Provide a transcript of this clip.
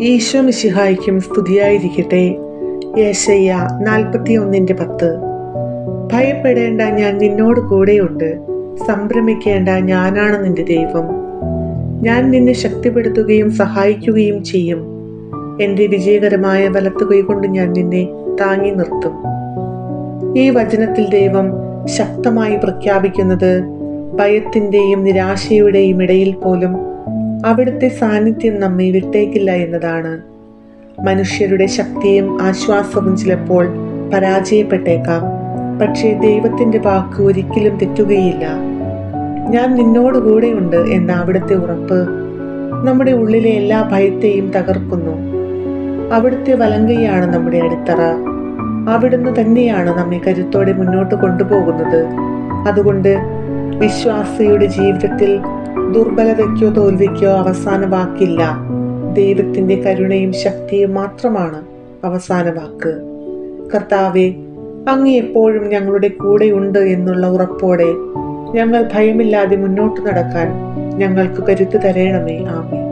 ഈശോ മിശിഹായ്ക്കും സ്തുതിയായിരിക്കട്ടെ. യെശയ്യ 41:10. ഭയപ്പെടേണ്ട, ഞാൻ നിന്നോട് കൂടെയുണ്ട്. സംഭ്രമിക്കേണ്ട, ഞാനാണ് നിന്റെ ദൈവം. ഞാൻ നിന്നെ ശക്തിപ്പെടുത്തുകയും സഹായിക്കുകയും ചെയ്യും. എൻ്റെ വിജയകരമായ വലത്തുകൈ കൊണ്ട് ഞാൻ നിന്നെ താങ്ങി നിർത്തും. ഈ വചനത്തിൽ ദൈവം ശക്തമായി പ്രഖ്യാപിക്കുന്നത് ഭയത്തിൻ്റെയും നിരാശയുടെയും ഇടയിൽ പോലും അവിടുത്തെ സാന്നിധ്യം നമ്മെ വിട്ടേക്കില്ല എന്നതാണ്. മനുഷ്യരുടെ ശക്തിയും ആശ്വാസവും ചിലപ്പോൾ പരാജയപ്പെട്ടേക്കാം, പക്ഷേ ദൈവത്തിൻ്റെ വാക്ക് ഒരിക്കലും തെറ്റുകയില്ല. ഞാൻ നിന്നോട് കൂടെയുണ്ട് എന്ന അവിടുത്തെ ഉറപ്പ് നമ്മുടെ ഉള്ളിലെ എല്ലാ ഭയത്തെയും തകർക്കുന്നു. അവിടുത്തെ വലങ്കയാണ് നമ്മുടെ അടിത്തറ. അവിടുന്ന് തന്നെയാണ് നമ്മെ കരുത്തോടെ മുന്നോട്ട് കൊണ്ടുപോകുന്നത്. അതുകൊണ്ട് വിശ്വാസിയുടെ ജീവിതത്തിൽ ദുർബലതയ്ക്കോ തോൽവിക്കോ അവസാന വാക്കില്ല. ദൈവത്തിൻ്റെ കരുണയും ശക്തിയും മാത്രമാണ് അവസാന വാക്ക്. കർത്താവേ, അങ്ങ് എപ്പോഴും ഞങ്ങളുടെ കൂടെയുണ്ട് എന്നുള്ള ഉറപ്പോടെ ഞങ്ങൾ ഭയമില്ലാതെ മുന്നോട്ട് നടക്കാൻ ഞങ്ങൾക്ക് കരുത്ത് തരണമേ. ആമേൻ.